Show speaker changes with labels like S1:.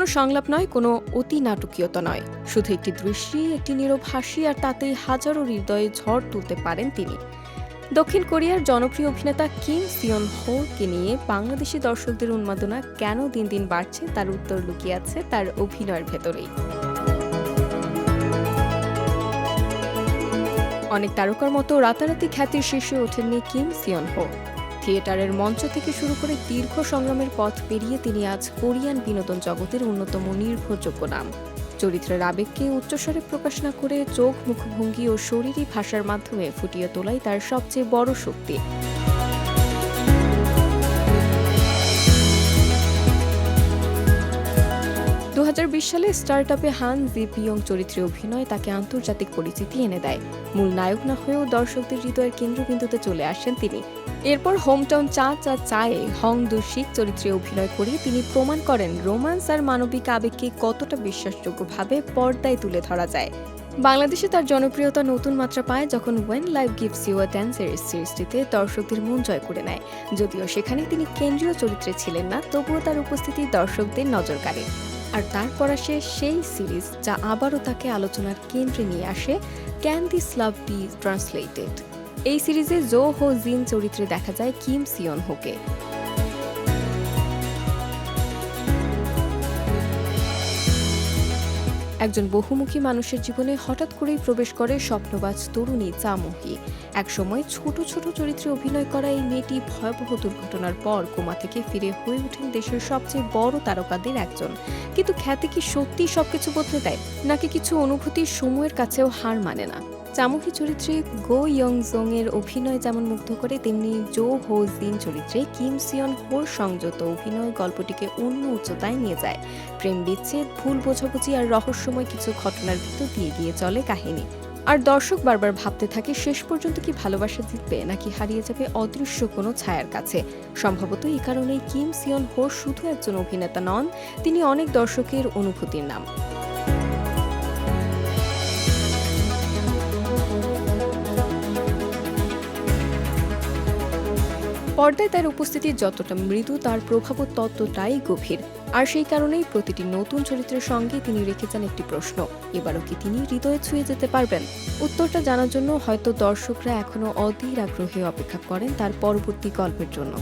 S1: কোনো সংলাপ নয়, কোনো অতি নাটকীয়তা নয়, শুধু একটি দৃষ্টি, একটি নীরব হাসি, আর তাতেই হাজারো হৃদয়ে ঝড় তুলতে পারেন তিনি। দক্ষিণ কোরিয়ার জনপ্রিয় অভিনেতা কিম সিয়ন হোকে নিয়ে বাংলাদেশি দর্শকদের উন্মাদনা কেন দিন দিন বাড়ছে তার উত্তর লুকিয়ে আছে তার অভিনয়ের ভেতরেই। অনেক তারকার মতো রাতারাতি খ্যাতির শীর্ষে ওঠেননি কিম সিয়ন হো। থিয়েটারের মঞ্চ থেকে শুরু করে দীর্ঘ সংগ্রামের পথ পেরিয়ে তিনি আজ কোরিয়ান বিনোদন জগতের অন্যতম নির্ভরযোগ্য নাম। চরিত্রের আবেগকে উচ্চস্বরে প্রকাশ না করে চোখ, মুখভঙ্গি ও শরীরী ভাষার মাধ্যমে ফুটিয়ে তোলাই তার সবচেয়ে বড় শক্তি। 2020 সালে স্টার্টআপে হান জি পিয়ং চরিত্রে অভিনয় তাকে আন্তর্জাতিক পরিচিতি এনে দেয়। মূল নায়ক না হয়েও দর্শকদের হৃদয়ের কেন্দ্রবিন্দুতে চলে আসেন তিনি। এরপর হোমটাউন চা চা চায়ে হং দু-শিক চরিত্রে অভিনয় করে তিনি প্রমাণ করেন রোমান্স আর মানবিক আবেগকে কতটা বিশ্বাসযোগ্যভাবে পর্দায় তুলে ধরা যায়। বাংলাদেশে তার জনপ্রিয়তা নতুন মাত্রা পায় যখন when life gives you a dancer সিরিজটিতে দর্শকদের মন জয় করে নেয়। যদিও সেখানে তিনি কেন্দ্রীয় চরিত্রে ছিলেন না, তবুও তার উপস্থিতি দর্শকদের নজর কাড়ে। আর তারপর আসে সেই সিরিজ যা আবারও তাকে আলোচনার কেন্দ্রে নিয়ে আসে, can this love B translated. এই সিরিজে জো হো জিন চরিত্রে দেখা যায় কিম সিয়ন হোকে। একজন বহুমুখী মানুষের জীবনে হঠাৎ করেই প্রবেশ করে স্বপ্নবাজ তরুণী চামহি। একসময় ছোট ছোট চরিত্রে অভিনয় করা এই মেয়েটি ভয়াবহ দুর্ঘটনার পর কোমা থেকে ফিরে হয়ে ওঠেন দেশের সবচেয়ে বড় তারকাদের একজন। কিন্তু খ্যাতি কি সত্যি সবকিছু বদলে দেয়, নাকি কিছু অনুভূতি সময়ের কাছেও হার মানে না? চামহি চরিত্রে গো ইয়ং জং এর অভিনয় যেমন মুগ্ধ করে, তেমনি জো হো জিন চরিত্রে কিম সিয়ন হোর সংযত অভিনয় গল্পটিকে অন্য উচ্চতায় নিয়ে যায়। প্রেম বিচ্ছেদ, ভুল বোঝাবুঝি আর রহস্যময় কিছু ঘটনার ভিতর দিয়ে গিয়ে চলে কাহিনী। আর দর্শক বারবার ভাবতে থাকে শেষ পর্যন্ত কি ভালোবাসা জিতবে, নাকি হারিয়ে যাবে অদৃশ্য কোনো ছায়ার কাছে। সম্ভবত এই কারণেই কিম সিয়ন হো শুধু একজন অভিনেতা নন, তিনি অনেক দর্শকের অনুভূতির নাম। পর্দায় তার উপস্থিতি যতটা মৃদু, তার প্রভাবও ততটাই গভীর। আর সেই কারণেই প্রতিটি নতুন চরিত্রের সঙ্গে তিনি রেখে যান একটি প্রশ্ন, এবারও কি তিনি হৃদয়ে ছুঁয়ে যেতে পারবেন? উত্তরটা জানার জন্য হয়তো দর্শকরা এখনো অধীর আগ্রহে অপেক্ষা করেন তার পরবর্তী গল্পের জন্য।